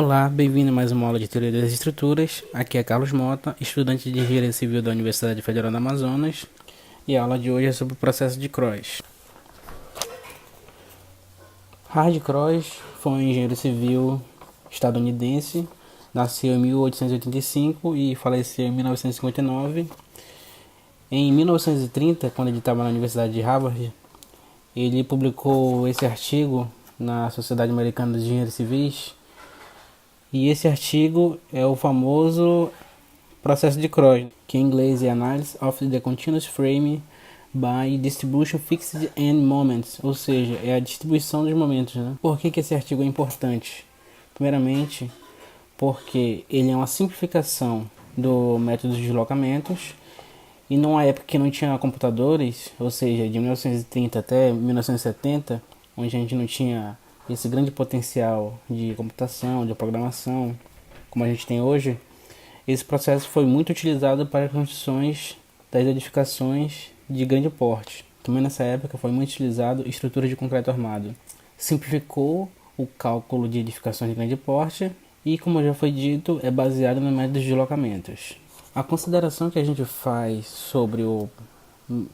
Olá, bem-vindo a mais uma aula de Teoria das Estruturas. Aqui é Carlos Mota, estudante de Engenharia Civil da Universidade Federal do Amazonas, e a aula de hoje é sobre o processo de Croix. Hard Croix foi um engenheiro civil estadunidense, nasceu em 1885 e faleceu em 1959. Em 1930, quando ele estava na Universidade de Harvard, ele publicou esse artigo na Sociedade Americana de Engenheiros Civis. E esse artigo é o famoso processo de Croix, que em inglês é Analysis of the Continuous Frame by Distribution Fixed End Moments, ou seja, é a distribuição dos momentos, né? Por que esse artigo é importante? Primeiramente, porque ele é uma simplificação do método de deslocamentos, e numa época que não tinha computadores, ou seja, de 1930 até 1970, onde a gente não tinha esse grande potencial de computação, de programação, como a gente tem hoje, esse processo foi muito utilizado para as construções das edificações de grande porte. Também nessa época foi muito utilizado estruturas de concreto armado. Simplificou o cálculo de edificações de grande porte e, como já foi dito, é baseado no método de deslocamentos. A consideração que a gente faz sobre o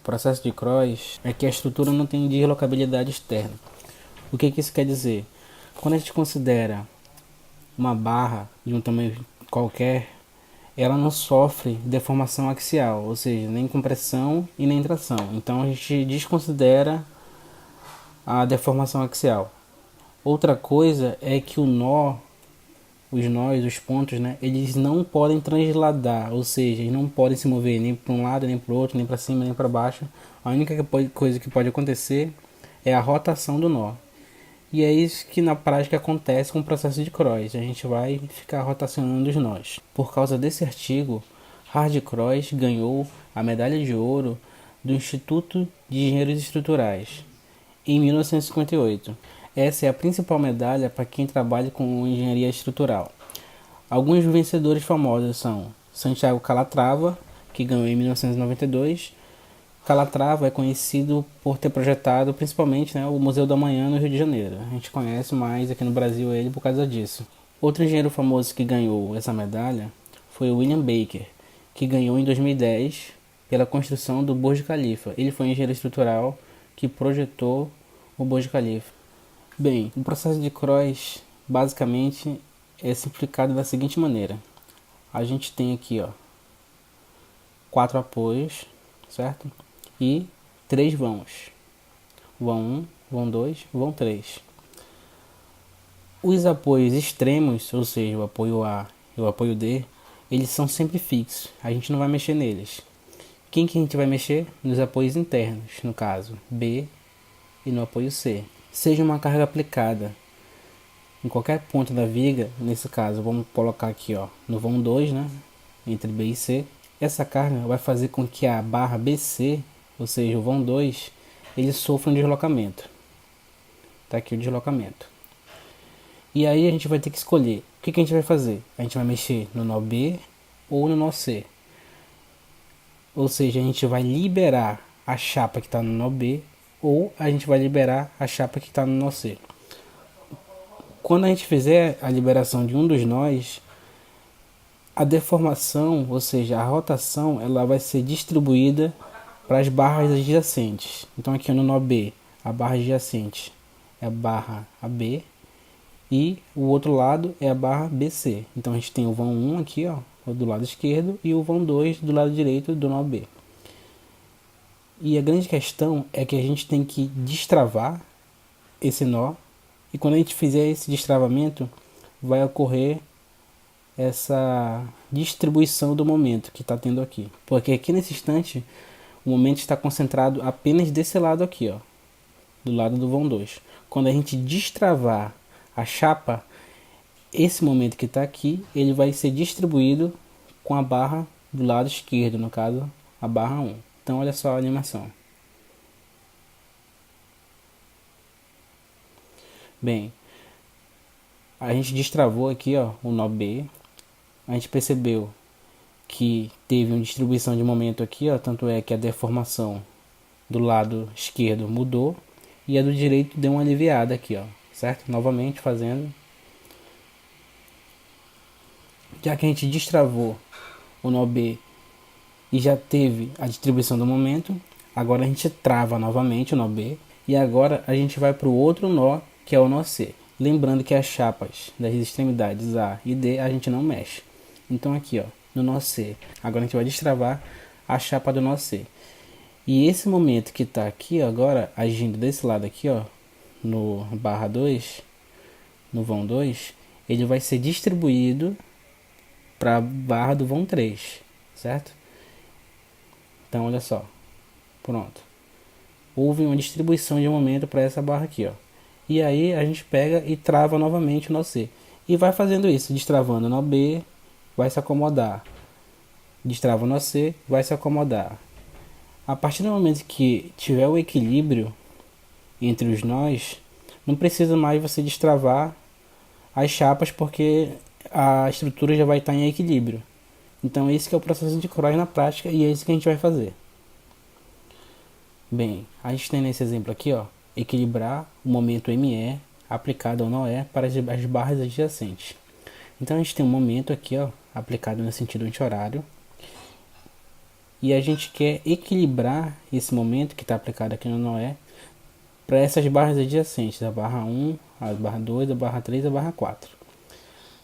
processo de Croix é que a estrutura não tem deslocabilidade externa. O que isso quer dizer? Quando a gente considera uma barra de um tamanho qualquer, ela não sofre deformação axial, ou seja, nem compressão e nem tração. Então a gente desconsidera a deformação axial. Outra coisa é que os nós, os pontos, né, eles não podem transladar, ou seja, eles não podem se mover nem para um lado, nem para o outro, nem para cima, nem para baixo. A única coisa que pode acontecer é a rotação do nó. E é isso que na prática acontece com o processo de Croix. A gente vai ficar rotacionando os nós. Por causa desse artigo, Hard Croix ganhou a medalha de ouro do Instituto de Engenheiros Estruturais em 1958. Essa é a principal medalha para quem trabalha com engenharia estrutural. Alguns vencedores famosos são Santiago Calatrava, que ganhou em 1992. Calatrava é conhecido por ter projetado principalmente, né, o Museu do Amanhã no Rio de Janeiro. A gente conhece mais aqui no Brasil ele por causa disso. Outro engenheiro famoso que ganhou essa medalha foi o William Baker, que ganhou em 2010 pela construção do Burj Khalifa. Ele foi um engenheiro estrutural que projetou o Burj Khalifa. Bem, o processo de Croix basicamente é simplificado da seguinte maneira. A gente tem aqui 4 apoios, certo? E 3 vãos. Vão 1, vão 2, vão 3. Os apoios extremos, ou seja, o apoio A e o apoio D, eles são sempre fixos. A gente não vai mexer neles. Quem que a gente vai mexer? Nos apoios internos, no caso B e no apoio C. Seja uma carga aplicada em qualquer ponto da viga, nesse caso, vamos colocar aqui no vão 2, né, entre B e C. Essa carga vai fazer com que a barra BC, ou seja, o vão 2, ele sofra um deslocamento. Tá aqui o deslocamento. E aí a gente vai ter que escolher. O que a gente vai fazer? A gente vai mexer no nó B ou no nó C. Ou seja, a gente vai liberar a chapa que está no nó B ou a gente vai liberar a chapa que está no nó C. Quando a gente fizer a liberação de um dos nós, a deformação, ou seja, a rotação, ela vai ser distribuída para as barras adjacentes. Então aqui no nó B, a barra adjacente é a barra AB e o outro lado é a barra BC. Então a gente tem o vão 1 aqui, do lado esquerdo, e o vão 2 do lado direito do nó B. E a grande questão é que a gente tem que destravar esse nó, e quando a gente fizer esse destravamento, vai ocorrer essa distribuição do momento que está tendo aqui. Porque aqui nesse instante, o momento está concentrado apenas desse lado aqui, do lado do vão 2. Quando a gente destravar a chapa, esse momento que está aqui, ele vai ser distribuído com a barra do lado esquerdo, no caso, a barra 1. Então, olha só a animação. Bem, a gente destravou aqui, o nó B. A gente percebeu que teve uma distribuição de momento aqui, tanto é que a deformação do lado esquerdo mudou e a do direito deu uma aliviada aqui, certo? Novamente fazendo Já que a gente destravou o nó B e já teve a distribuição do momento, agora a gente trava novamente o nó B e agora a gente vai para o outro nó, que é o nó C. Lembrando que as chapas das extremidades A e D a gente não mexe. Então aqui, ó, no nó C, agora a gente vai destravar a chapa do nó C. E esse momento que está aqui agora, agindo desse lado aqui, ó, no barra 2, no vão 2, ele vai ser distribuído para a barra do vão 3, certo? Então olha só, pronto. Houve uma distribuição de momento para essa barra aqui, ó. E aí a gente pega e trava novamente o nó C. E vai fazendo isso, destravando o nó B, vai se acomodar. Destrava o nó C, vai se acomodar. A partir do momento que tiver o equilíbrio entre os nós, não precisa mais você destravar as chapas, porque a estrutura já vai estar em equilíbrio. Então esse que é o processo de cross na prática e é isso que a gente vai fazer. Bem, a gente tem nesse exemplo aqui, ó, equilibrar o momento ME aplicado ao nó E para as barras adjacentes. Então a gente tem um momento aqui, ó, aplicado no sentido anti-horário. E a gente quer equilibrar esse momento que está aplicado aqui no nó E para essas barras adjacentes, a barra 1, a barra 2, a barra 3 e a barra 4.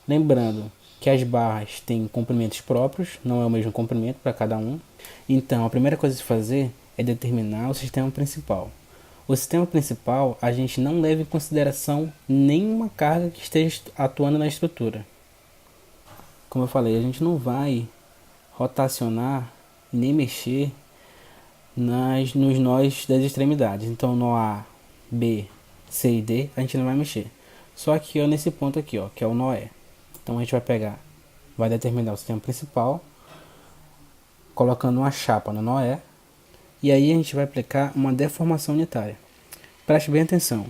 Lembrando que as barras têm comprimentos próprios, não é o mesmo comprimento para cada um. Então a primeira coisa a se fazer é determinar o sistema principal. O sistema principal a gente não leva em consideração nenhuma carga que esteja atuando na estrutura. Como eu falei, a gente não vai rotacionar nem mexer nos nós das extremidades. Então nó A, B, C e D a gente não vai mexer. Só aqui, ó, nesse ponto aqui, ó, que é o nó E. Então a gente vai pegar, vai determinar o sistema principal, colocando uma chapa no nó E. E aí a gente vai aplicar uma deformação unitária. Preste bem atenção.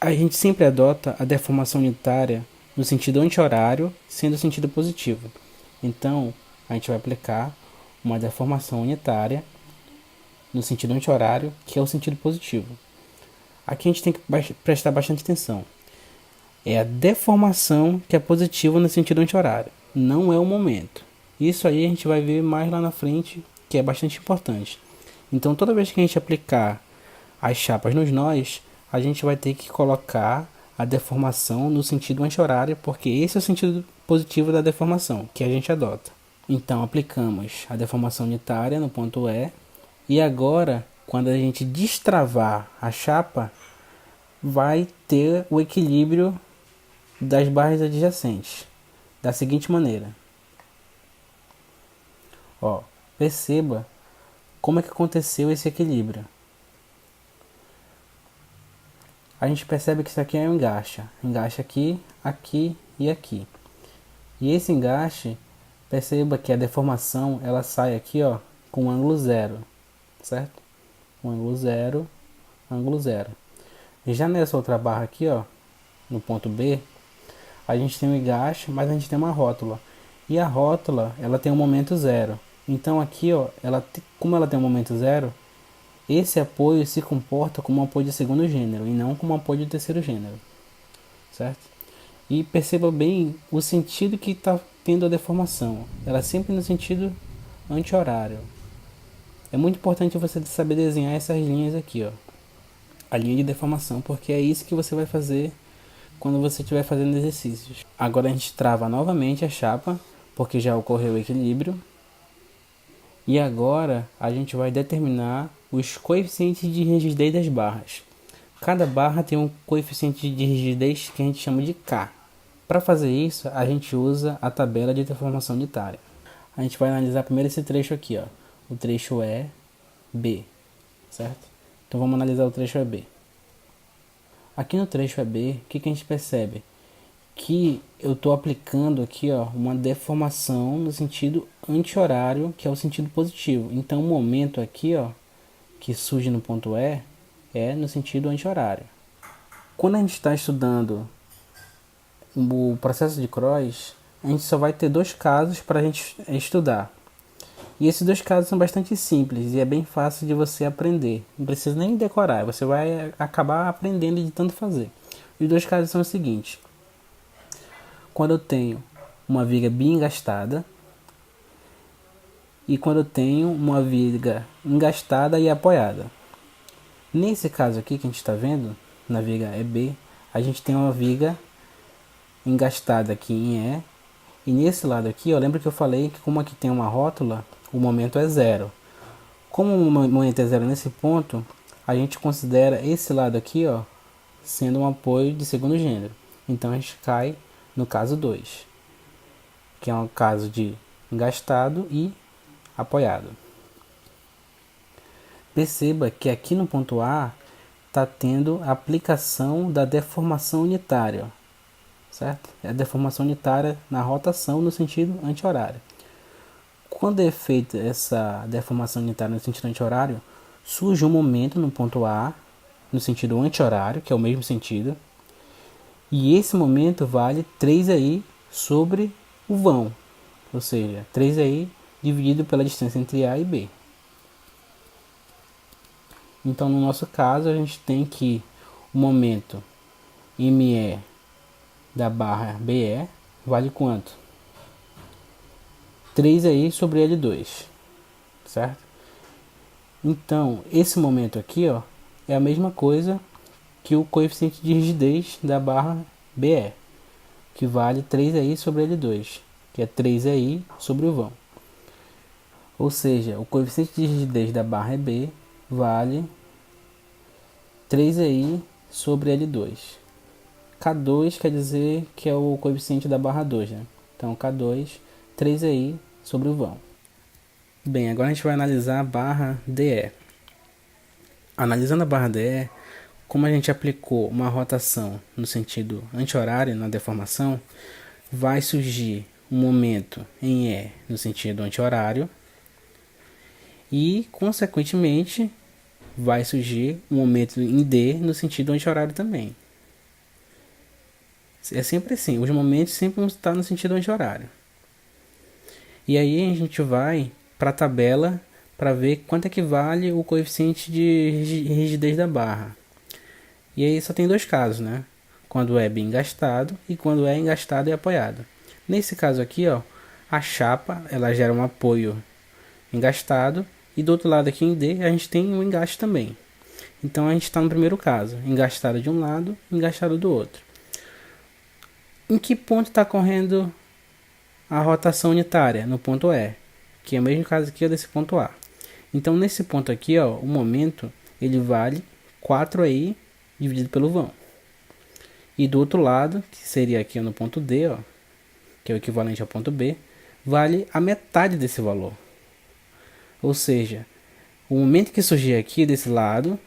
A gente sempre adota a deformação unitária no sentido anti-horário, sendo o sentido positivo. Então, a gente vai aplicar uma deformação unitária no sentido anti-horário, que é o sentido positivo. Aqui a gente tem que prestar bastante atenção. É a deformação que é positiva no sentido anti-horário, não é o momento. Isso aí a gente vai ver mais lá na frente, que é bastante importante. Então toda vez que a gente aplicar as chapas nos nós, a gente vai ter que colocar a deformação no sentido anti-horário, porque esse é o sentido positivo da deformação que a gente adota. Então aplicamos a deformação unitária no ponto E, e agora quando a gente destravar a chapa, vai ter o equilíbrio das barras adjacentes da seguinte maneira. Ó, perceba como é que aconteceu esse equilíbrio. A gente percebe que isso aqui é um engaste. Engaste aqui, aqui e aqui. E esse engaste, perceba que a deformação ela sai aqui, ó, com um ângulo zero, certo? Um ângulo zero, ângulo zero. Já nessa outra barra aqui, ó, no ponto B, a gente tem um engaste, mas a gente tem uma rótula. E a rótula, ela tem um momento zero. Então aqui, ó, como ela tem um momento zero, esse apoio se comporta como um apoio de segundo gênero e não como um apoio de terceiro gênero, certo? E perceba bem o sentido que está tendo a deformação. Ela é sempre no sentido anti-horário. É muito importante você saber desenhar essas linhas aqui, ó, a linha de deformação, porque é isso que você vai fazer quando você estiver fazendo exercícios. Agora a gente trava novamente a chapa, porque já ocorreu o equilíbrio. E agora a gente vai determinar os coeficientes de rigidez das barras. Cada barra tem um coeficiente de rigidez que a gente chama de K. Para fazer isso, a gente usa a tabela de deformação unitária. A gente vai analisar primeiro esse trecho aqui, ó, o trecho EB, certo? Então vamos analisar o trecho EB. Aqui no trecho EB, o que a gente percebe? Que eu estou aplicando aqui, ó, uma deformação no sentido anti-horário, que é o sentido positivo. Então o momento aqui, ó, que surge no ponto E é no sentido anti-horário. Quando a gente está estudando o processo de cross, a gente só vai ter dois casos para a gente estudar. E esses dois casos são bastante simples e é bem fácil de você aprender. Não precisa nem decorar, você vai acabar aprendendo de tanto fazer. Os dois casos são os seguintes. Quando eu tenho uma viga biengastada e quando eu tenho uma viga engastada e apoiada. Nesse caso aqui que a gente está vendo, na viga EB, a gente tem uma viga engastada aqui em E, e nesse lado aqui, ó, lembra que eu falei que como aqui tem uma rótula, o momento é zero. Como o momento é zero nesse ponto, a gente considera esse lado aqui, ó, sendo um apoio de segundo gênero. Então a gente cai no caso 2, que é um caso de engastado e apoiado. Perceba que aqui no ponto A está tendo a aplicação da deformação unitária, certo? É a deformação unitária na rotação no sentido anti-horário. Quando é feita essa deformação unitária no sentido anti-horário, surge um momento no ponto A, no sentido anti-horário, que é o mesmo sentido, e esse momento vale 3i sobre o vão, ou seja, 3i dividido pela distância entre A e B. Então, no nosso caso, a gente tem que o momento ME da barra BE vale quanto? 3i sobre L2, certo? Então, esse momento aqui, ó, é a mesma coisa que o coeficiente de rigidez da barra BE, que vale 3i sobre L2, que é 3i sobre o vão. Ou seja, o coeficiente de rigidez da barra EB vale 3i sobre L2. K2 quer dizer que é o coeficiente da barra 2, né? Então, K2, 3i sobre o vão. Bem, agora a gente vai analisar a barra DE. Analisando a barra DE, como a gente aplicou uma rotação no sentido anti-horário na deformação, vai surgir um momento em E no sentido anti-horário e, consequentemente, vai surgir um momento em D no sentido anti-horário também. É sempre assim, os momentos sempre vão estar no sentido anti-horário. E aí a gente vai para a tabela para ver quanto é que vale o coeficiente de rigidez da barra. E aí só tem dois casos, né? Quando é bem engastado e quando é engastado e apoiado. Nesse caso aqui, ó, a chapa ela gera um apoio engastado e do outro lado aqui em D a gente tem um engaste também. Então a gente está no primeiro caso, engastado de um lado, engastado do outro. Em que ponto está correndo a rotação unitária? No ponto E, que é o mesmo caso aqui desse ponto A. Então nesse ponto aqui, ó, o momento ele vale 4i dividido pelo vão. E do outro lado, que seria aqui no ponto D, ó, que é o equivalente ao ponto B, vale a metade desse valor. Ou seja, o momento que surgir aqui desse lado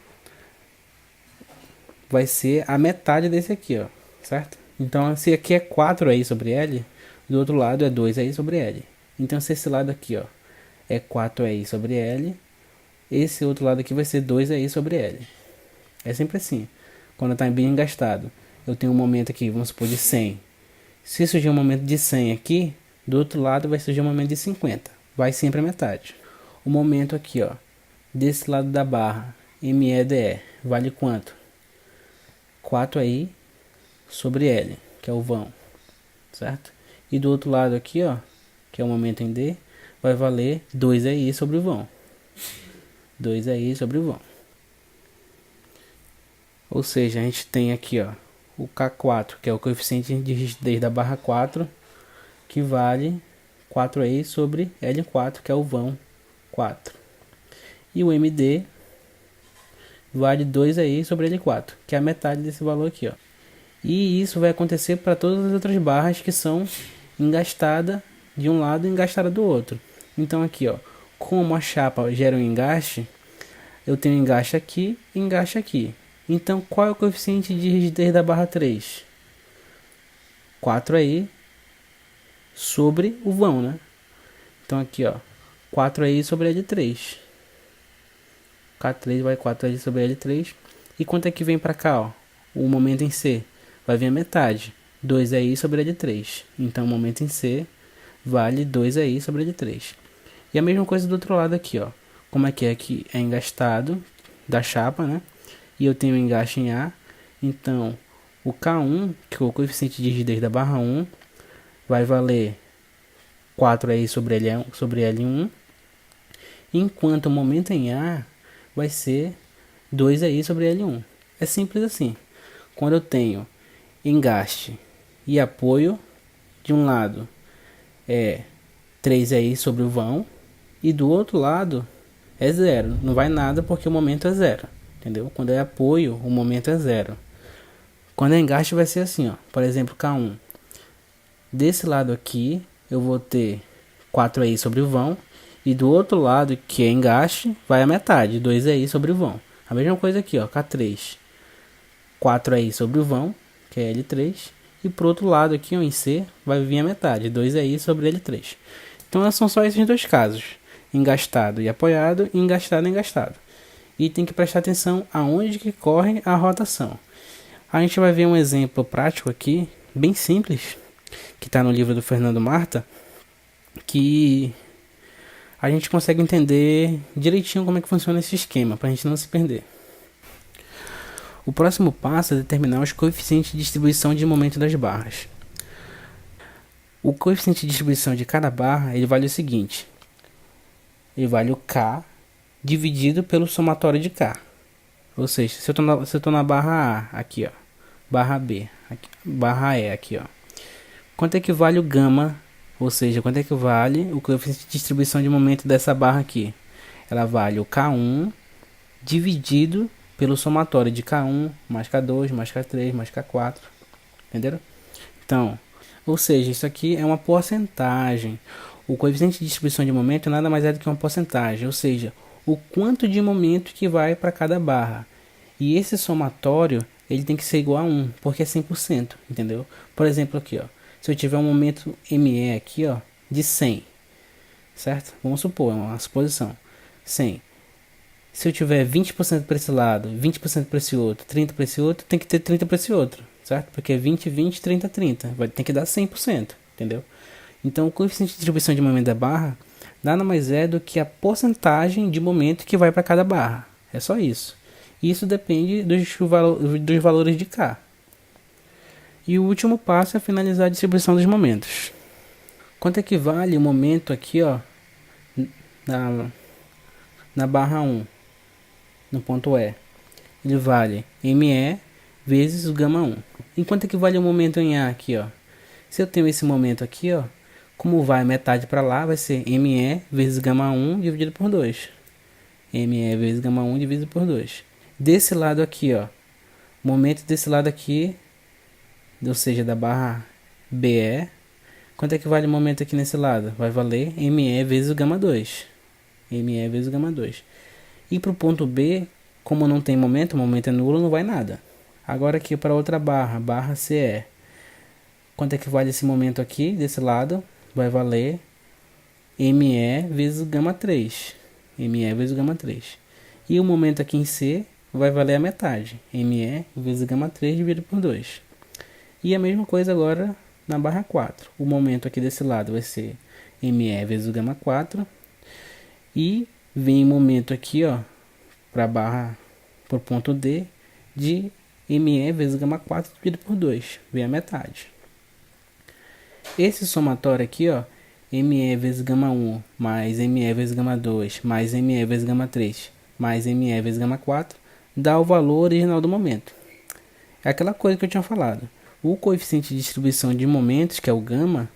vai ser a metade desse aqui, ó, certo? Então, se aqui é 4i sobre L, do outro lado é 2i sobre L. Então, se esse lado aqui, ó, é 4i sobre L, esse outro lado aqui vai ser 2i sobre L. É sempre assim. Quando está bem engastado, eu tenho um momento aqui, vamos supor, de 100. Se surgir um momento de 100 aqui, do outro lado vai surgir um momento de 50. Vai sempre a metade. O momento aqui, ó, desse lado da barra, MEDE, vale quanto? 4i sobre L, que é o vão, certo? E do outro lado aqui, ó, que é o momento em D, vai valer 2i sobre o vão. 2i sobre o vão. Ou seja, a gente tem aqui, ó, o K4, que é o coeficiente de rigidez da barra 4, que vale 4i sobre L4, que é o vão 4. E o MD vale 2i sobre L4, que é a metade desse valor aqui, ó. E isso vai acontecer para todas as outras barras que são engastadas de um lado e engastada do outro. Então aqui, ó, como a chapa gera um engaste, eu tenho engaste aqui e engaste aqui. Então qual é o coeficiente de rigidez da barra 3? 4i sobre o vão, né? Então aqui, ó, 4i sobre L3. K3 vai 4i sobre L3. E quanto é que vem para cá, ó? O momento em C vai vir a metade, 2i sobre L3. Então o momento em C vale 2i sobre L3. E a mesma coisa do outro lado aqui, ó. Como é que aqui é engastado da chapa, né? E eu tenho engaste em A. Então o K1, que é o coeficiente de rigidez da barra 1, vai valer 4 aí sobre L1, enquanto o momento em A vai ser 2 aí sobre L1. É simples assim. Quando eu tenho engaste e apoio, de um lado é 3 aí sobre o vão, e do outro lado é 0. Não vai nada porque o momento é 0. Entendeu? Quando é apoio, o momento é 0. Quando é engaste vai ser assim, ó. Por exemplo, K1. Desse lado aqui eu vou ter 4 aí sobre o vão, e do outro lado, que é engaste, vai a metade, 2 aí sobre o vão. A mesma coisa aqui, ó, K3. 4 aí sobre o vão, que é L3. E pro outro lado aqui, ó, em C, vai vir a metade, 2 aí sobre L3. Então são só esses dois casos. Engastado e apoiado, engastado e engastado. E tem que prestar atenção aonde que corre a rotação. A gente vai ver um exemplo prático aqui, bem simples, que está no livro do Fernando Marta, que a gente consegue entender direitinho como é que funciona esse esquema, para a gente não se perder. O próximo passo é determinar os coeficientes de distribuição de momento das barras. O coeficiente de distribuição de cada barra, ele vale o seguinte: ele vale o K dividido pelo somatório de K. Ou seja, se eu tô na barra A, aqui ó, barra B, aqui, barra E, aqui ó, quanto é que vale o gama? Ou seja, quanto é que vale o coeficiente de distribuição de momento dessa barra aqui? Ela vale o K1 dividido pelo somatório de K1 mais K2 mais K3 mais K4. Entenderam? Então, ou seja, isso aqui é uma porcentagem. O coeficiente de distribuição de momento nada mais é do que uma porcentagem, ou seja, o quanto de momento que vai para cada barra. E esse somatório, ele tem que ser igual a 1, porque é 100%, entendeu? Por exemplo, aqui, ó, se eu tiver um momento ME aqui, ó, de 100, certo? Vamos supor, é uma suposição, 100. Se eu tiver 20% para esse lado, 20% para esse outro, 30% para esse outro, tem que ter 30% para esse outro, certo? Porque é 20, 20, 30, 30. Vai ter que dar 100%, entendeu? Então, o coeficiente de distribuição de momento da barra nada mais é do que a porcentagem de momento que vai para cada barra. É só isso. Isso depende dos valores de K. E o último passo é finalizar a distribuição dos momentos. Quanto é que vale o momento aqui, ó, na barra 1, no ponto E? Ele vale ME vezes o gama 1. E quanto é que vale o momento em A aqui, ó? Se eu tenho esse momento aqui, ó, como vai metade para lá, vai ser ME vezes gama 1 dividido por 2. ME vezes gama 1 dividido por 2. Desse lado aqui, ó, momento desse lado aqui, ou seja, da barra BE, quanto é que vale o momento aqui nesse lado? Vai valer ME vezes o gama 2. ME vezes o gama 2. E para o ponto B, como não tem momento, o momento é nulo, não vai nada. Agora aqui para outra barra, barra CE. Quanto é que vale esse momento aqui, desse lado? Vai valer ME vezes o gama 3. ME vezes o gama 3. E o momento aqui em C vai valer a metade. ME vezes o gama 3 dividido por 2. E a mesma coisa agora na barra 4. O momento aqui desse lado vai ser ME vezes o gama 4. E vem o momento aqui, ó, para barra, por ponto D, de ME vezes o gama 4 dividido por 2. Vem a metade. Esse somatório aqui, ó, ME vezes gama 1 mais ME vezes gama 2 mais ME vezes gama 3 mais ME vezes gama 4 dá o valor original do momento. É aquela coisa que eu tinha falado. O coeficiente de distribuição de momentos, que é o gama,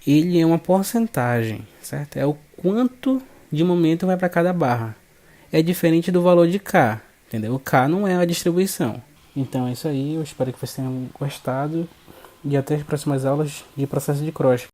ele é uma porcentagem, certo? É o quanto de momento vai para cada barra. É diferente do valor de K, entendeu? O K não é a distribuição. Então é isso aí, eu espero que vocês tenham gostado e até as próximas aulas de processo de cross.